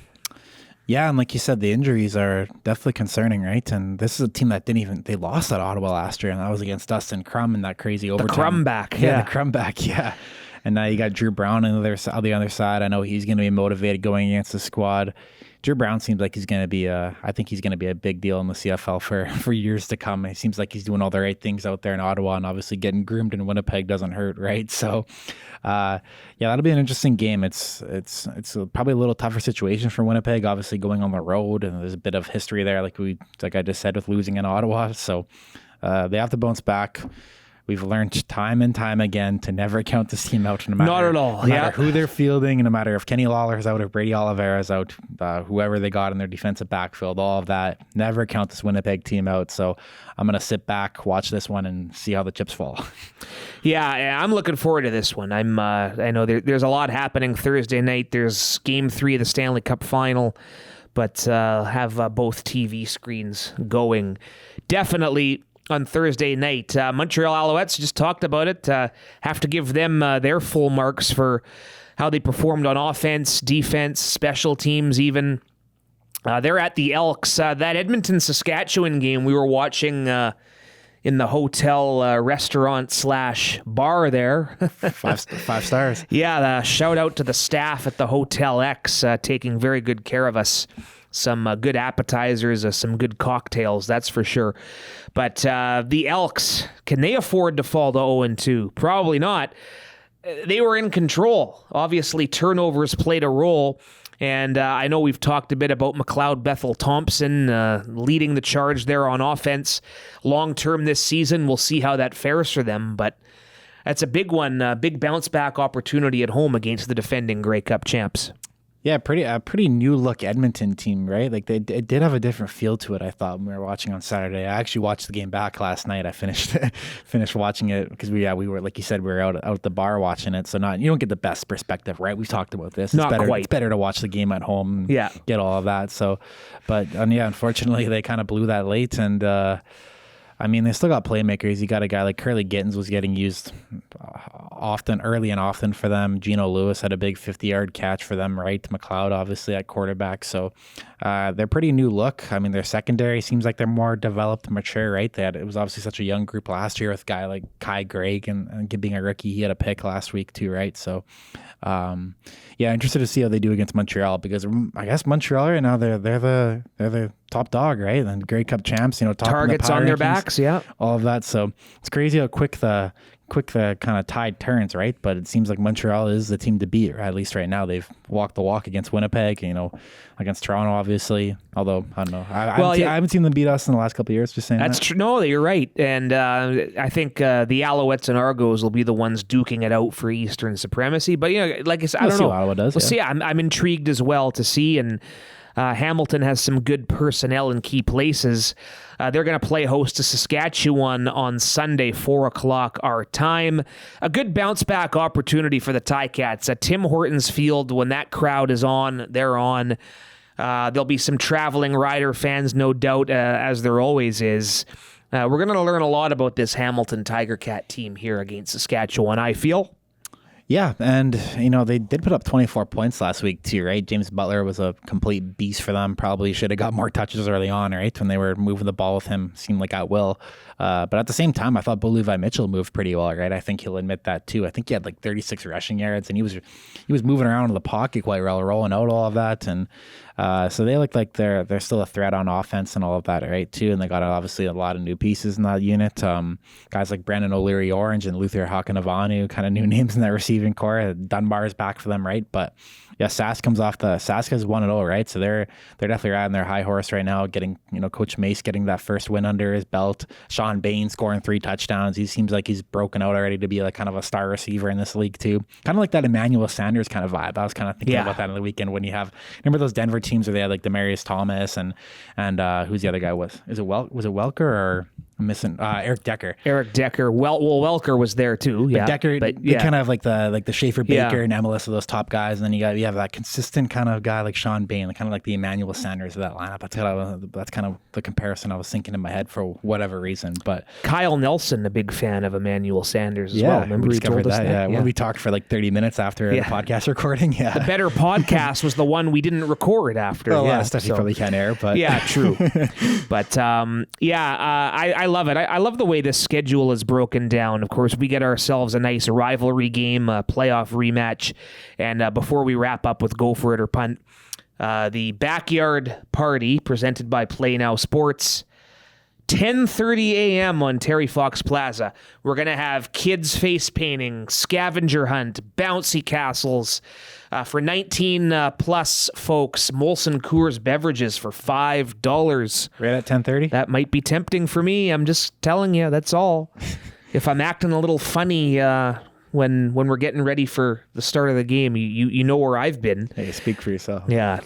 Yeah, and like you said, the injuries are definitely concerning, right? And this is a team that they lost at Ottawa last year, and that was against Dustin Crum in that crazy overtime. The Crum back, yeah. The Crum back, yeah. And now you got Drew Brown on the other side. I know he's going to be motivated going against the squad. Drew Brown seems like he's going to be I think he's going to be a big deal in the CFL for years to come. It seems like he's doing all the right things out there in Ottawa, and obviously getting groomed in Winnipeg doesn't hurt, right? So, that'll be an interesting game. It's probably a little tougher situation for Winnipeg, obviously going on the road, and there's a bit of history there, like I just said, with losing in Ottawa. So, they have to bounce back. We've learned time and time again to never count this team out, no matter who they're fielding, no matter if Kenny Lawler's out or Brady Oliveira's out, whoever they got in their defensive backfield, all of that. Never count this Winnipeg team out. So I'm going to sit back, watch this one, and see how the chips fall. Yeah, I'm looking forward to this one. I know there's a lot happening Thursday night. There's Game 3 of the Stanley Cup Final, but have both TV screens going. Definitely on Thursday night. Montreal Alouettes, just talked about it, have to give them their full marks for how they performed on offense, defense, special teams even. They're at the Elks. That Edmonton-Saskatchewan game we were watching in the hotel restaurant / bar there. Five stars. Yeah, shout out to the staff at the Hotel X, taking very good care of us some good appetizers, some good cocktails, that's for sure. But the Elks, can they afford to fall to 0-2? Probably not. They were in control. Obviously, turnovers played a role. And I know we've talked a bit about McLeod Bethel-Thompson leading the charge there on offense. Long-term this season, we'll see how that fares for them. But that's a big one, big bounce-back opportunity at home against the defending Grey Cup champs. Yeah, pretty new look Edmonton team, right? Like it did have a different feel to it. I thought when we were watching on Saturday. I actually watched the game back last night. I finished watching it because we were, like you said, we were out at the bar watching it. So you don't get the best perspective, right? We've talked about this. Not quite. It's better to watch the game at home. Yeah, get all of that. So, but unfortunately they kind of blew that late and. They still got playmakers. You got a guy like Curly Gittins was getting used early and often for them. Geno Lewis had a big 50-yard catch for them, right? McLeod, obviously, at quarterback. So they're pretty new look. Their secondary seems like they're more developed, mature, right? It was obviously such a young group last year with a guy like Kai Gregg and being a rookie. He had a pick last week too, right? So, interested to see how they do against Montreal because I guess Montreal right now they're the top dog, right? And Grey Cup champs, top targets on their backs, yeah, all of that. So it's crazy how quick the kind of tide turns, right? But it seems like Montreal is the team to beat, or at least right now. They've walked the walk against Winnipeg, against Toronto, obviously. Although I don't know, I haven't seen them beat us in the last couple of years. Just saying that's true. No, you're right, and I think the Alouettes and Argos will be the ones duking it out for Eastern supremacy. But like I said, I don't know. What Ottawa does. We'll see. I'm intrigued as well to see and. Hamilton has some good personnel in key places. They're going to play host to Saskatchewan on Sunday, 4 o'clock our time. A good bounce-back opportunity for the Ticats. At Tim Hortons Field, when that crowd is on, they're on. There'll be some traveling Rider fans, no doubt, as there always is. We're going to learn a lot about this Hamilton Tiger Cat team here against Saskatchewan, I feel. Yeah, and they did put up 24 points last week too, right? James Butler was a complete beast for them. Probably should have got more touches early on, right? When they were moving the ball with him, seemed like at will. But at the same time, I thought Bo Levi Mitchell moved pretty well, right? I think he'll admit that too. I think he had like 36 rushing yards, and he was moving around in the pocket quite well, rolling out all of that, and so they look like they're still a threat on offense and all of that, right? Too, and they got obviously a lot of new pieces in that unit. Guys like Brandon O'Leary-Orange and Luther Hakanavanu, kind of new names in that receiving core. Dunbar is back for them, right? But yeah, Sask has 1-0, right? So they're definitely riding their high horse right now, getting, Coach Mace getting that first win under his belt. Sean Bain scoring 3 touchdowns. He seems like he's broken out already to be like kind of a star receiver in this league too. Kind of like that Emmanuel Sanders kind of vibe. I was kind of thinking about that on the weekend when you remember those Denver teams where they had like Demarius Thomas and who's the other guy was it Welker or I'm missing Eric Decker. Welker was there too. Yeah, Decker, they kind of like the Schaefer Baker and MLS of those top guys, and then you have that consistent kind of guy like Sean Bain, kind of like the Emmanuel Sanders of that lineup. That's kind of the comparison I was thinking in my head for whatever reason. But Kyle Nelson, a big fan of Emmanuel Sanders as well. Remember we discovered that? Yeah, when we talked for like 30 minutes after the podcast recording. Yeah, the better podcast was the one we didn't record after. Well, stuff you probably can't air, but yeah, true. But I love it. I love the way this schedule is broken down. Of course, we get ourselves a nice rivalry game, a playoff rematch. And before we wrap up with Go For It or Punt, the backyard party presented by Play Now Sports, 10:30 a.m. on Terry Fox Plaza. We're going to have kids face painting, scavenger hunt, bouncy castles. For 19 plus folks, Molson Coors beverages for $5. Right at 10:30? That might be tempting for me. I'm just telling you, that's all. If I'm acting a little funny when we're getting ready for the start of the game, you know where I've been. Hey, speak for yourself. Yeah.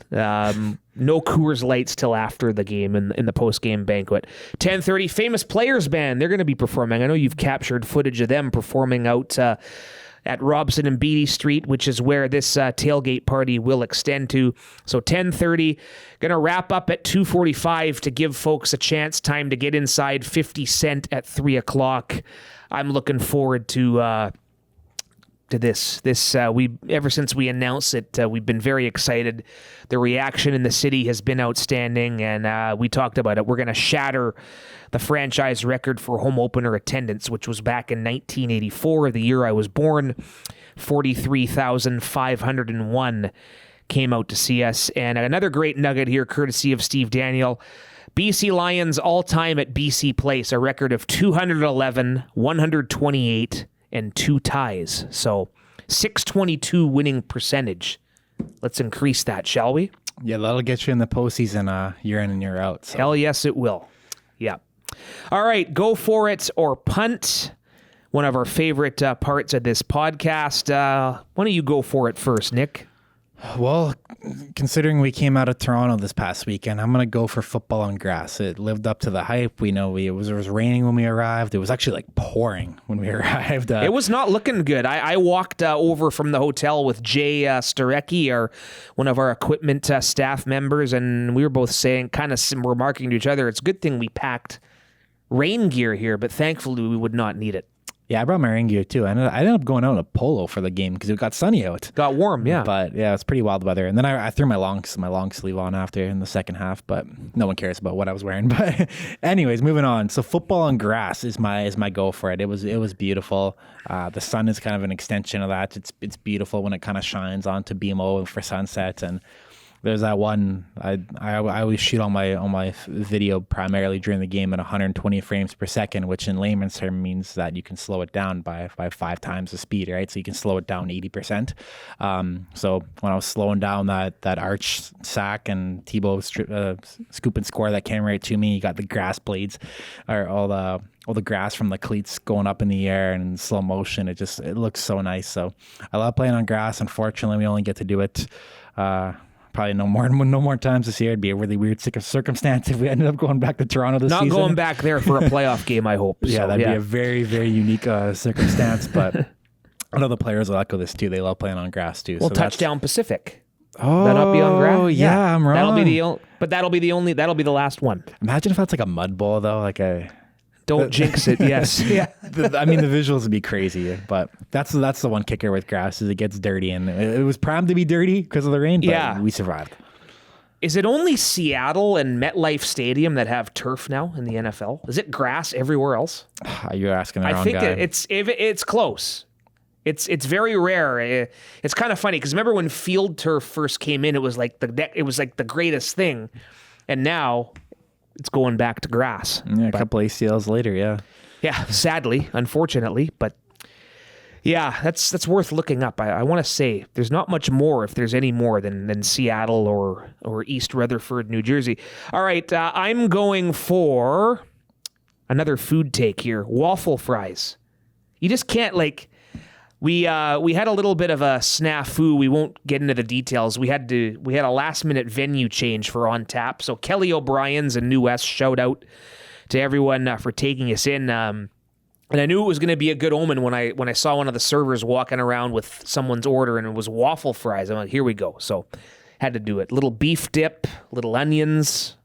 No Coors Lights till after the game in the post-game banquet. 10:30, Famous Players Band. They're going to be performing. I know you've captured footage of them performing out at Robson and Beatty Street, which is where this tailgate party will extend to. So 10:30, going to wrap up at 2:45 to give folks a time to get inside. 50 Cent at 3 o'clock. I'm looking forward to this. We ever since we announced it, we've been very excited. The reaction in the city has been outstanding, and we talked about it. We're going to shatter the franchise record for home opener attendance, which was back in 1984, the year I was born, 43,501. came out to see us. And another great nugget here, courtesy of Steve Daniel. BC Lions all-time at BC Place, a record of 211, 128, and 2 ties. So 622 winning percentage. Let's increase that, shall we? Yeah, that'll get you in the postseason year in and year out. So. Hell yes, it will. Yeah. All right, go for it or punt. One of our favorite parts of this podcast. Why don't you go for it first, Nick? Well, considering we came out of Toronto this past weekend, I'm going to go for football on grass. It lived up to the hype. We know it was raining when we arrived. It was actually like pouring when we arrived. It was not looking good. I walked over from the hotel with Jay Starecki, one of our equipment staff members, and we were both saying, kind of remarking to each other, it's a good thing we packed rain gear here, but thankfully we would not need it. Yeah, I brought my rain gear too. I ended up going out in a polo for the game because it got sunny out. Got warm, yeah. But yeah, it's pretty wild weather. And then I threw my long sleeve on after in the second half, but no one cares about what I was wearing. But anyways, moving on. So football on grass is my go for it. It was beautiful. The sun is kind of an extension of that. It's beautiful when it kind of shines onto BMO for sunset. And there's that one, I always shoot on my video primarily during the game at 120 frames per second, which in layman's term means that you can slow it down by 5 times the speed, right? So you can slow it down 80%. So when I was slowing down that arch sack and Tebow scoop and score that came right to me, you got the grass blades or all the grass from the cleats going up in the air and in slow motion. It looks so nice. So I love playing on grass. Unfortunately, we only get to do it probably no more times this year. It'd be a really weird circumstance if we ended up going back to Toronto this season. Not going back there for a playoff game, I hope. Yeah, that'd be a very, very unique circumstance. But I know the players will echo this too. They love playing on grass too. Well, so Touchdown Pacific. Oh, that not be on grass? Oh, yeah, I'm wrong. That'll be the last one. Imagine if that's like a mud bowl though, Don't jinx it. Yes. Yeah. The visuals would be crazy, but that's the one kicker with grass is it gets dirty, and it was primed to be dirty because of the rain. But we survived. Is it only Seattle and MetLife Stadium that have turf now in the NFL? Is it grass everywhere else? You're asking the wrong guy. I think it's close. It's very rare. It's kind of funny because remember when field turf first came in, it was like the greatest thing, and now it's going back to grass. Yeah, a couple ACLs later, yeah. Yeah, sadly, unfortunately, but yeah, that's worth looking up. I want to say there's not much more, if there's any more, than Seattle or East Rutherford, New Jersey. All right, I'm going for another food take here. Waffle fries. You just can't We had a little bit of a snafu. We won't get into the details. We had a last minute venue change for On Tap. So Kelly O'Brien's in New West, shout out to everyone for taking us in. And I knew it was going to be a good omen when I saw one of the servers walking around with someone's order and it was waffle fries. I'm like, here we go. So had to do it. Little beef dip, little onions.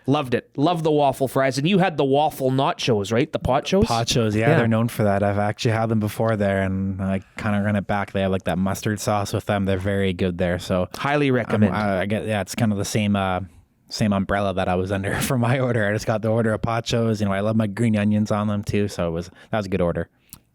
Loved it. Loved the waffle fries. And you had the waffle nachos, right? The Pochos? Pochos, yeah, they're known for that. I've actually had them before there, and I kind of run it back. They have like that mustard sauce with them. They're very good there. So highly recommend. It's kind of the same umbrella that I was under for my order. I just got the order of Pochos. I love my green onions on them too. So that was a good order.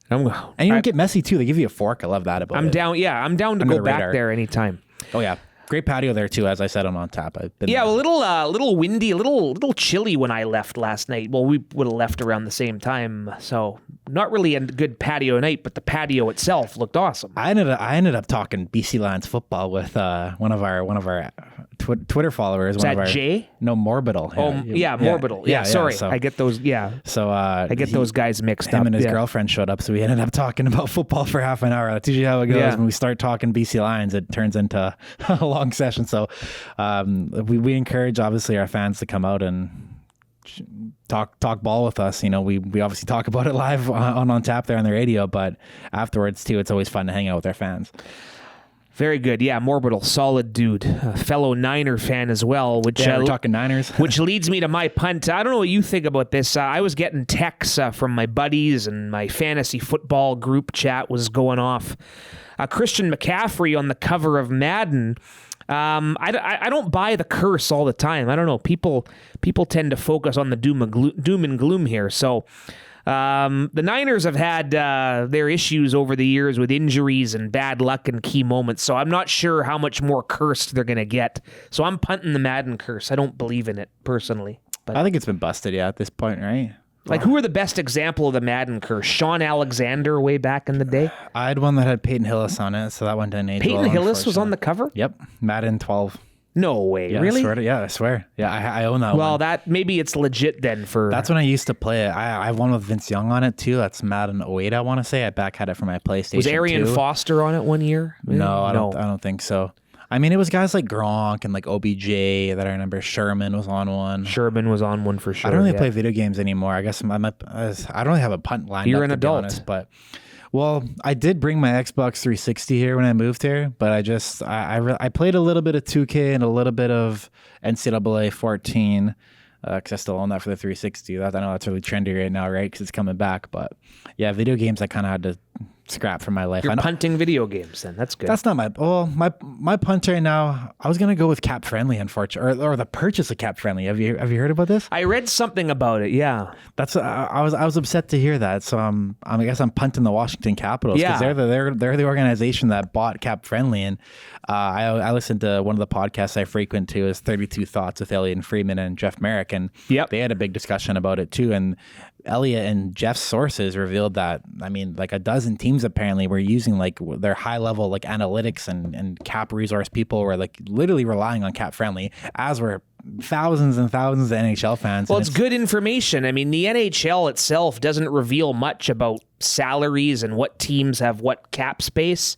And you don't get messy too. They give you a fork. I love that about it. I'm down to go back there anytime. Oh yeah. Great patio there too, as I said, on Tap. I've been a little windy, a little chilly when I left last night. Well, we would have left around the same time, so not really a good patio night, but the patio itself looked awesome. I ended up talking BC Lions football with one of our Twitter followers. Is that Jay? No, Morbidal. Morbidal. Yeah, sorry, so, I get those. Yeah, so I get those guys mixed up. Him and his girlfriend showed up, so we ended up talking about football for half an hour. That's usually how it goes. Yeah. When we start talking BC Lions, it turns into a long session. So we encourage obviously our fans to come out and talk ball with us. We obviously talk about it live on Tap there on the radio, but afterwards too, it's always fun to hang out with our fans. Very good. Yeah, Morbidal, solid dude. A fellow Niner fan as well. We're talking Niners. Which leads me to my punt. I don't know what you think about this. I was getting texts from my buddies, and my fantasy football group chat was going off. Christian McCaffrey on the cover of Madden. I don't buy the curse all the time. I don't know. People tend to focus on the doom and gloom here. So The Niners have had their issues over the years with injuries and bad luck in key moments, so I'm not sure how much more cursed they're going to get. So I'm punting the Madden curse. I don't believe in it, personally. But I think it's been busted, at this point, right? like, who are the best example of the Madden curse? Sean Alexander way back in the day? I had one that had Peyton Hillis on it, so that one didn't age well. Peyton Hillis was on the cover? Yep, Madden 12. No way, Yeah, really? I swear. Yeah, I own that one. Well, that maybe it's legit then for... That's when I used to play it. I have one with Vince Young on it, too. That's Madden 08, I want to say. I back had it for my PlayStation Was Arian 2. Foster on it one year? No, I don't think so. I mean, it was guys like Gronk and like OBJ that I remember. Sherman was on one. Sherman was on one for sure. I don't really play video games anymore. I guess I don't really have a punt line. You're up, an to adult. be honest, but well, I did bring my Xbox 360 here when I moved here, but I played a little bit of 2K and a little bit of NCAA 14 because I still own that for the 360. I know that's really trendy right now, right? Because it's coming back. But yeah, video games I kind of had to scrap from my life. You're punting video games then. That's good. That's not my punt right now. I was gonna go with Cap Friendly, unfortunately, or the purchase of Cap Friendly. Have you heard about this? I read something about it. Yeah, That's I was upset to hear that. So I guess I'm punting the Washington Capitals because Yeah. they're the organization that bought Cap Friendly, and I listened to one of the podcasts I frequent to is 32 Thoughts with Elliot and Freeman and Jeff Merrick, and Yep. they had a big discussion about it too. And Elliot and Jeff's sources revealed that, I mean, like a dozen teams apparently were using like their high level like analytics and cap resource people were like literally relying on Cap Friendly, as were thousands and thousands of NHL fans. well, And it's good information. I mean, the NHL itself doesn't reveal much about salaries and what teams have what cap space.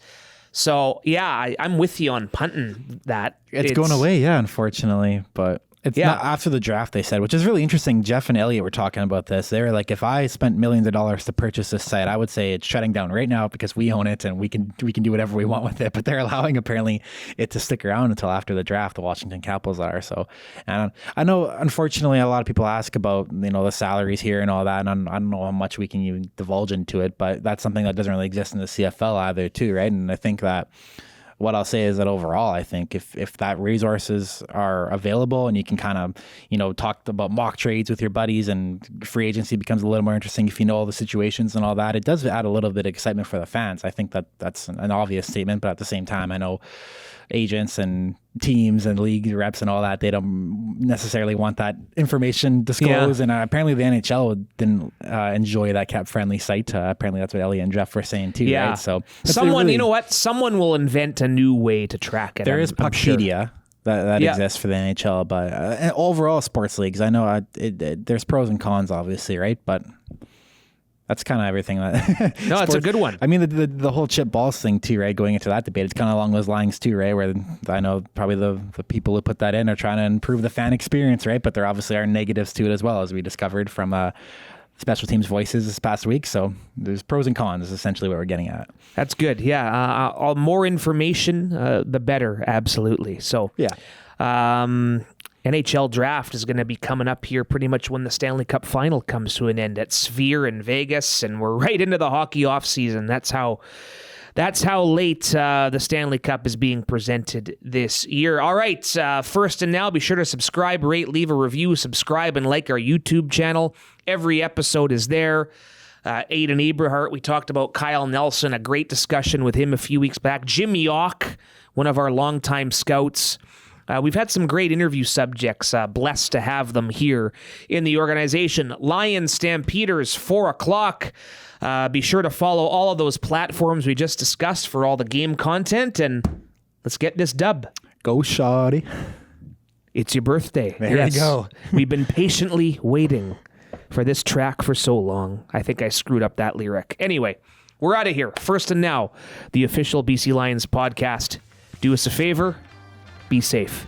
So yeah, I'm with you on punting that. It's going away, yeah, unfortunately, but it's not after the draft, they said, which is really interesting. Jeff and Elliot were talking about this. They were like, if I spent millions of dollars to purchase this site, I would say it's shutting down right now because we own it and we can do whatever we want with it. But they're allowing apparently it to stick around until after the draft. The Washington Capitals are. So, and I know, unfortunately, a lot of people ask about the salaries here and all that, and I don't know how much we can even divulge into it. But that's something that doesn't really exist in the CFL either, too, right? And I think that. What I'll say is that overall, I think if that resources are available and you can kind of, talk about mock trades with your buddies and free agency becomes a little more interesting if you know all the situations and all that, it does add a little bit of excitement for the fans. I think that's an obvious statement, but at the same time, I know agents and teams and league reps and all that, they don't necessarily want that information disclosed. Yeah. And apparently the NHL didn't enjoy that Cap Friendly site. Apparently that's what Elliot and Jeff were saying too, Yeah. right? So someone, you know what? Someone will invent a new way to track it. There is I'm sure. Puckpedia that exists for the NHL, but and overall sports leagues, I know there's pros and cons, obviously, right? But that's kind of everything. No, it's a good one. I mean, the whole chip balls thing too, right? Going into that debate, it's kind of along those lines too, right? Where I know probably the people who put that in are trying to improve the fan experience, right? But there obviously are negatives to it as well, as we discovered from special teams voices this past week. So there's pros and cons is essentially what we're getting at. That's good. Yeah. More information, the better. Absolutely. So Yeah. NHL draft is going to be coming up here pretty much when the Stanley Cup final comes to an end at Sphere in Vegas, and we're right into the hockey off season. That's how late the Stanley Cup is being presented this year. All right, first and now, be sure to subscribe, rate, leave a review, subscribe, and like our YouTube channel. Every episode is there. Aiden Eberhardt, we talked about Kyle Nelson, a great discussion with him a few weeks back. Jim Yock, one of our longtime scouts. We've had some great interview subjects. Blessed to have them here in the organization. Lions Stampeders, 4 o'clock. Be sure to follow all of those platforms we just discussed for all the game content, and let's get this dub. Go, Shoddy. It's your birthday. There you go. We've been patiently waiting for this track for so long. I think I screwed up that lyric. Anyway, we're out of here. First and now, the official BC Lions podcast. Do us a favor. Be safe.